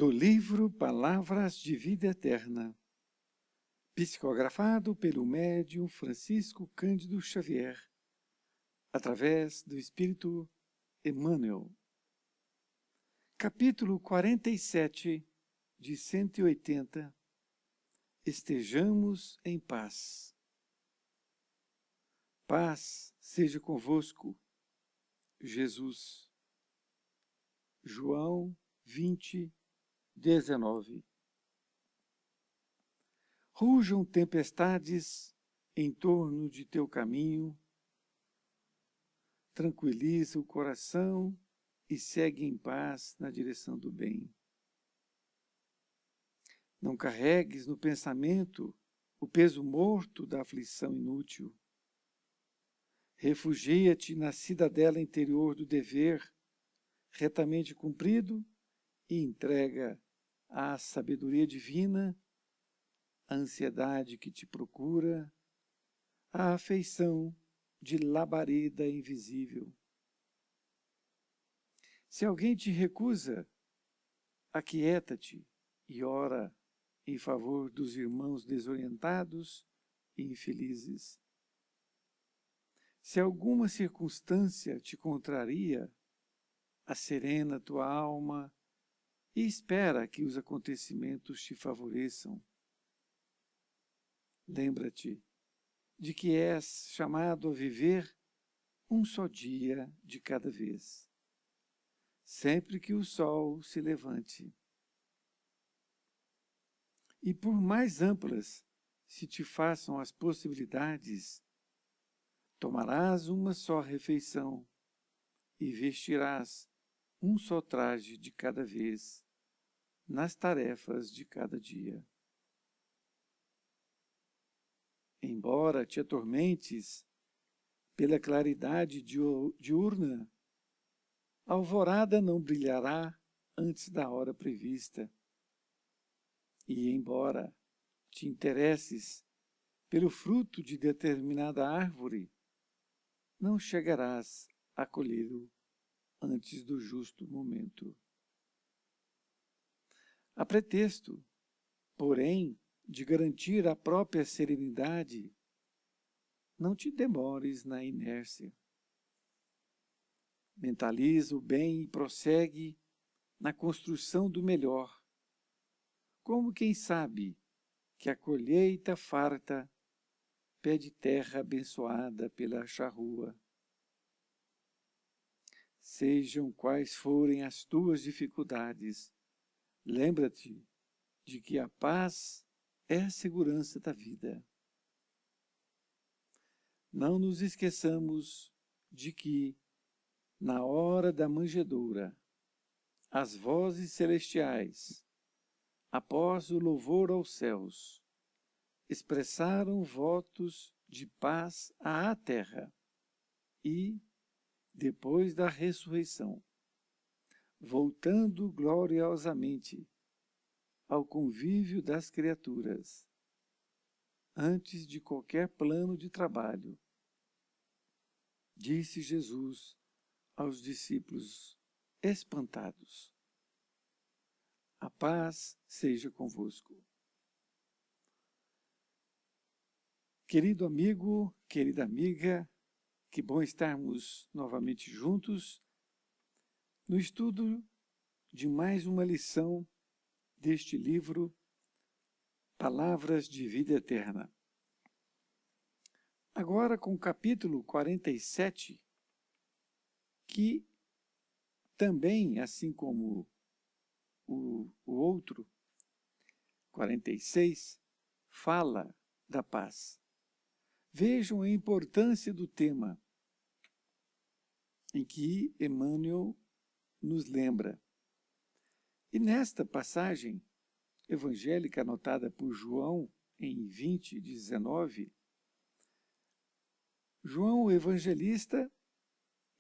Do livro Palavras de Vida Eterna, psicografado pelo médium Francisco Cândido Xavier, através do Espírito Emmanuel. Capítulo 47, de 180. Estejamos em paz. Paz seja convosco, Jesus. João 20, 19. Rujam tempestades em torno de teu caminho, tranquiliza o coração e segue em paz na direção do bem. Não carregues no pensamento o peso morto da aflição inútil. Refugia-te na cidadela interior do dever, retamente cumprido, e entrega à sabedoria divina a ansiedade que te procura, a afeição de labareda invisível. Se alguém te recusa, aquieta-te e ora em favor dos irmãos desorientados e infelizes. Se alguma circunstância te contraria, asserena tua alma e espera que os acontecimentos te favoreçam. Lembra-te de que és chamado a viver um só dia de cada vez, sempre que o sol se levante. E por mais amplas se te façam as possibilidades, tomarás uma só refeição e vestirás um só traje de cada vez nas tarefas de cada dia. Embora te atormentes pela claridade diurna, a alvorada não brilhará antes da hora prevista. E embora te interesses pelo fruto de determinada árvore, não chegarás a colhê-lo antes do justo momento. A pretexto, porém, de garantir a própria serenidade, não te demores na inércia. Mentaliza o bem e prossegue na construção do melhor, como quem sabe que a colheita farta pede terra abençoada pela charrua. Sejam quais forem as tuas dificuldades, lembra-te de que a paz é a segurança da vida. Não nos esqueçamos de que, na hora da manjedoura, as vozes celestiais, após o louvor aos céus, expressaram votos de paz à terra e, depois da ressurreição, voltando gloriosamente ao convívio das criaturas, antes de qualquer plano de trabalho, disse Jesus aos discípulos espantados: a paz seja convosco. Querido amigo, querida amiga, que bom estarmos novamente juntos no estudo de mais uma lição deste livro, Palavras de Vida Eterna. Agora com o capítulo 47, que também, assim como o outro, 46, fala da paz. Vejam a importância do tema, em que Emmanuel nos lembra. E nesta passagem evangélica anotada por João em 20, 19, João, o evangelista,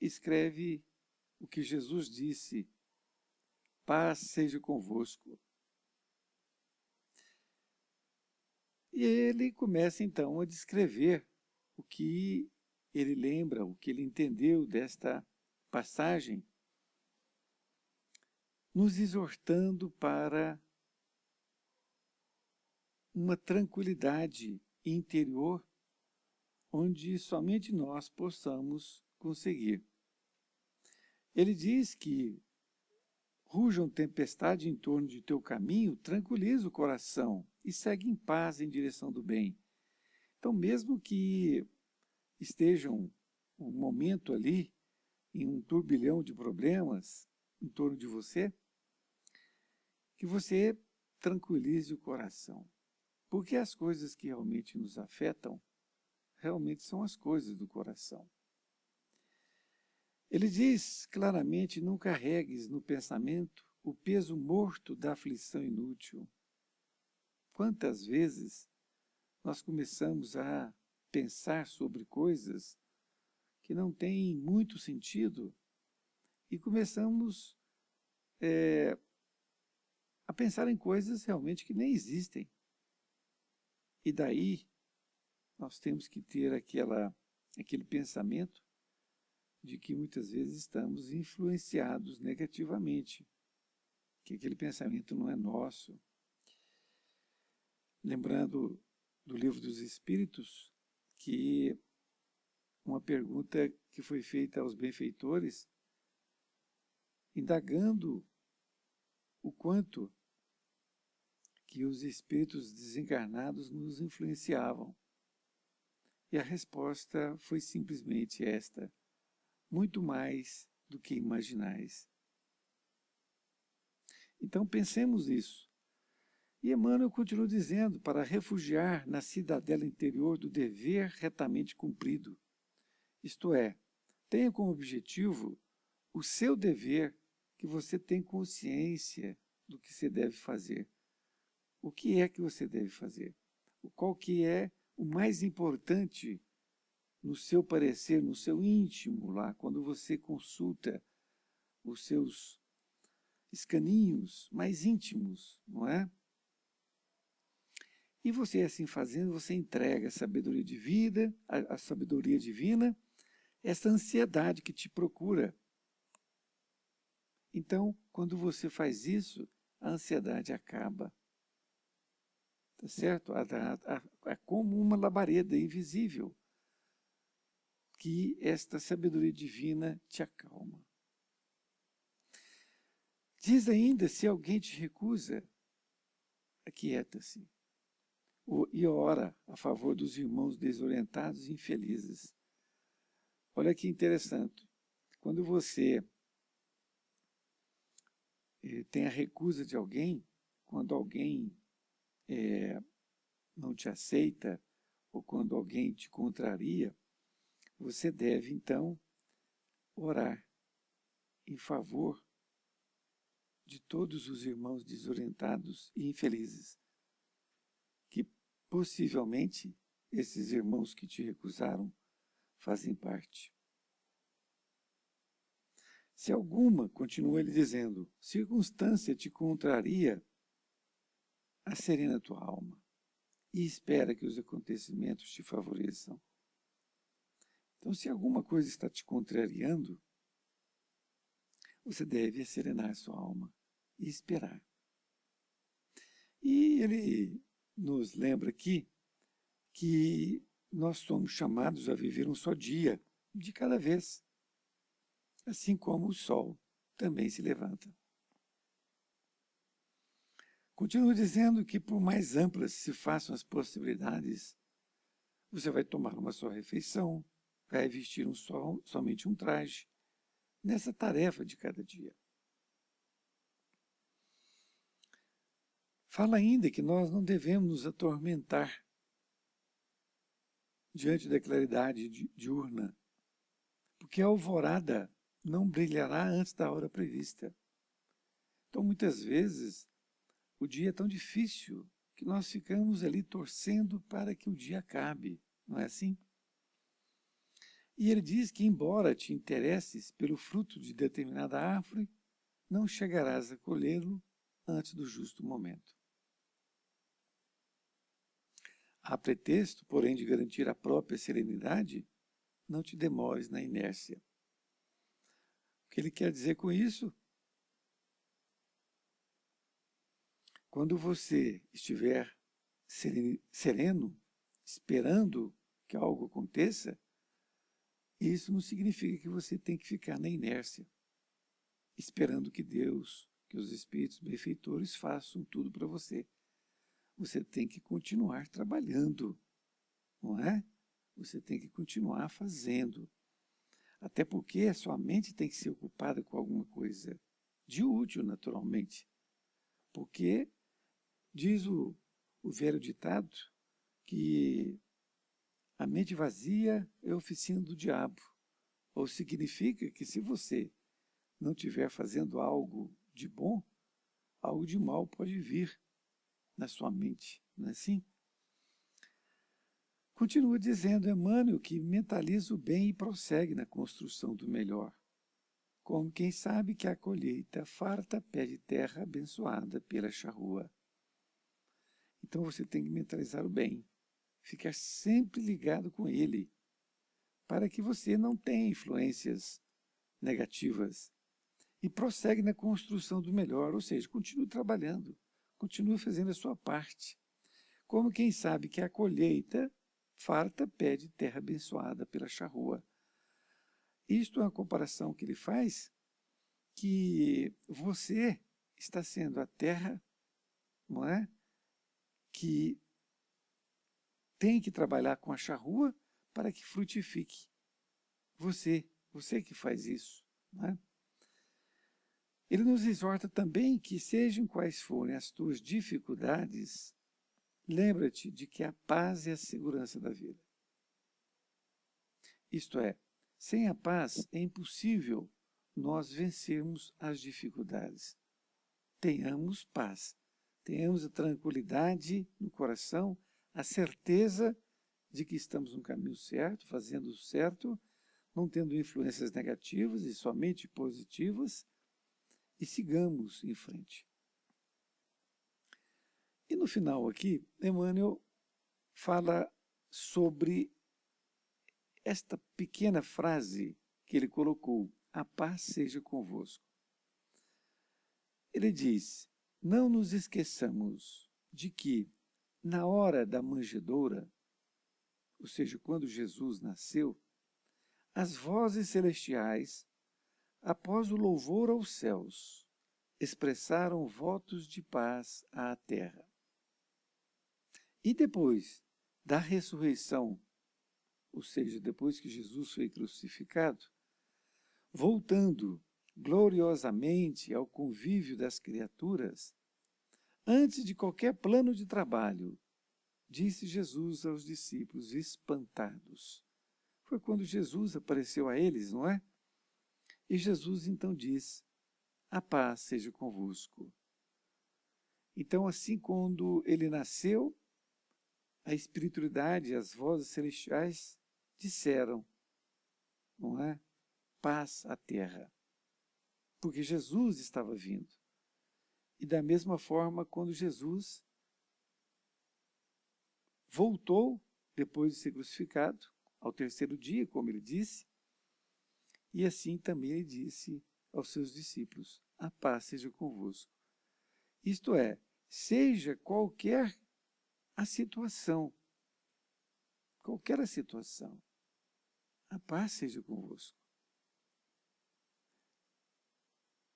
escreve o que Jesus disse: paz seja convosco. E ele começa então a descrever o que ele lembra, o que ele entendeu desta passagem, nos exortando para uma tranquilidade interior onde somente nós possamos conseguir. Ele diz que rujam tempestade em torno de teu caminho, tranquiliza o coração e segue em paz em direção do bem. Então, mesmo que estejam um momento ali, em um turbilhão de problemas em torno de você, que você tranquilize o coração. Porque as coisas que realmente nos afetam, realmente são as coisas do coração. Ele diz claramente, não carregues no pensamento o peso morto da aflição inútil. Quantas vezes nós começamos a pensar sobre coisas que não têm muito sentido e começamos a pensar em coisas realmente que nem existem. E daí nós temos que ter aquele pensamento de que muitas vezes estamos influenciados negativamente, que aquele pensamento não é nosso. Lembrando do Livro dos Espíritos, que uma pergunta que foi feita aos benfeitores, indagando o quanto que os espíritos desencarnados nos influenciavam. E a resposta foi simplesmente esta: muito mais do que imaginais. Então pensemos nisso. E Emmanuel continua dizendo, para refugiar na cidadela interior do dever retamente cumprido. Isto é, tenha como objetivo o seu dever, que você tem consciência do que você deve fazer. O que é que você deve fazer? Qual que é o mais importante no seu parecer, no seu íntimo lá, quando você consulta os seus escaninhos mais íntimos, não é? E você, assim fazendo, você entrega a sabedoria de vida, a sabedoria divina, essa ansiedade que te procura. Então, quando você faz isso, a ansiedade acaba. Tá certo? É como uma labareda invisível que esta sabedoria divina te acalma. Diz ainda, se alguém te recusa, aquieta-se e ora a favor dos irmãos desorientados e infelizes. Olha que interessante. Quando você tem a recusa de alguém, quando alguém não te aceita, ou quando alguém te contraria, você deve, então, orar em favor de todos os irmãos desorientados e infelizes, que possivelmente esses irmãos que te recusaram fazem parte. Se alguma, continua ele dizendo, circunstância te contraria, acerena tua alma e espera que os acontecimentos te favoreçam. Então, se alguma coisa está te contrariando, você deve serenar sua alma e esperar. E ele nos lembra aqui que nós somos chamados a viver um só dia, de cada vez, assim como o sol também se levanta. Continuo dizendo que, por mais amplas se façam as possibilidades, você vai tomar uma só refeição, vai vestir somente um traje, nessa tarefa de cada dia. Fala ainda que nós não devemos nos atormentar diante da claridade diurna, porque a alvorada não brilhará antes da hora prevista. Então, muitas vezes, o dia é tão difícil que nós ficamos ali torcendo para que o dia acabe, não é assim? E ele diz que, embora te interesses pelo fruto de determinada árvore, não chegarás a colhê-lo antes do justo momento. A pretexto, porém, de garantir a própria serenidade, não te demores na inércia. O que ele quer dizer com isso? Quando você estiver sereno, esperando que algo aconteça, isso não significa que você tem que ficar na inércia, esperando que Deus, que os Espíritos benfeitores façam tudo para você. Você tem que continuar trabalhando, não é? Você tem que continuar fazendo. Até porque a sua mente tem que ser ocupada com alguma coisa de útil, naturalmente. Porque diz o velho ditado que a mente vazia é a oficina do diabo. Ou significa que se você não estiver fazendo algo de bom, algo de mal pode vir na sua mente, não é assim? Continua dizendo Emmanuel que mentaliza o bem e prossegue na construção do melhor, como quem sabe que a colheita farta pede terra abençoada pela charrua. Então você tem que mentalizar o bem, ficar sempre ligado com ele, para que você não tenha influências negativas e prossegue na construção do melhor, ou seja, continue trabalhando, continue fazendo a sua parte, como quem sabe que a colheita farta pede terra abençoada pela charrua. Isto é uma comparação que ele faz, que você está sendo a terra, não é? Que tem que trabalhar com a charrua para que frutifique. Você que faz isso, não é? Ele nos exorta também que, sejam quais forem as tuas dificuldades, lembra-te de que a paz é a segurança da vida. Isto é, sem a paz é impossível nós vencermos as dificuldades. Tenhamos paz, tenhamos a tranquilidade no coração, a certeza de que estamos no caminho certo, fazendo o certo, não tendo influências negativas e somente positivas, e sigamos em frente. E no final aqui, Emmanuel fala sobre esta pequena frase que ele colocou, a paz seja convosco. Ele diz, não nos esqueçamos de que, na hora da manjedoura, ou seja, quando Jesus nasceu, as vozes celestiais, após o louvor aos céus, expressaram votos de paz à terra. E depois da ressurreição, ou seja, depois que Jesus foi crucificado, voltando gloriosamente ao convívio das criaturas, antes de qualquer plano de trabalho, disse Jesus aos discípulos espantados. Foi quando Jesus apareceu a eles, não é? E Jesus então diz, a paz seja convosco. Então, assim, quando ele nasceu, a espiritualidade, as vozes celestiais disseram, não é? Paz à terra. Porque Jesus estava vindo. E da mesma forma, quando Jesus voltou, depois de ser crucificado, ao terceiro dia, como ele disse, e assim também ele disse aos seus discípulos, a paz seja convosco. Isto é, seja qualquer a situação, a paz seja convosco.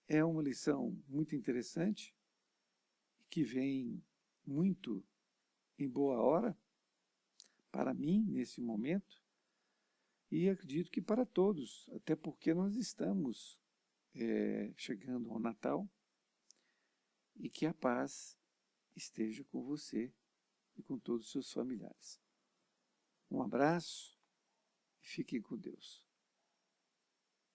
É uma lição muito interessante, que vem muito em boa hora, para mim, nesse momento, e acredito que para todos, até porque nós estamos chegando ao Natal, e que a paz esteja com você e com todos os seus familiares. Um abraço e fiquem com Deus.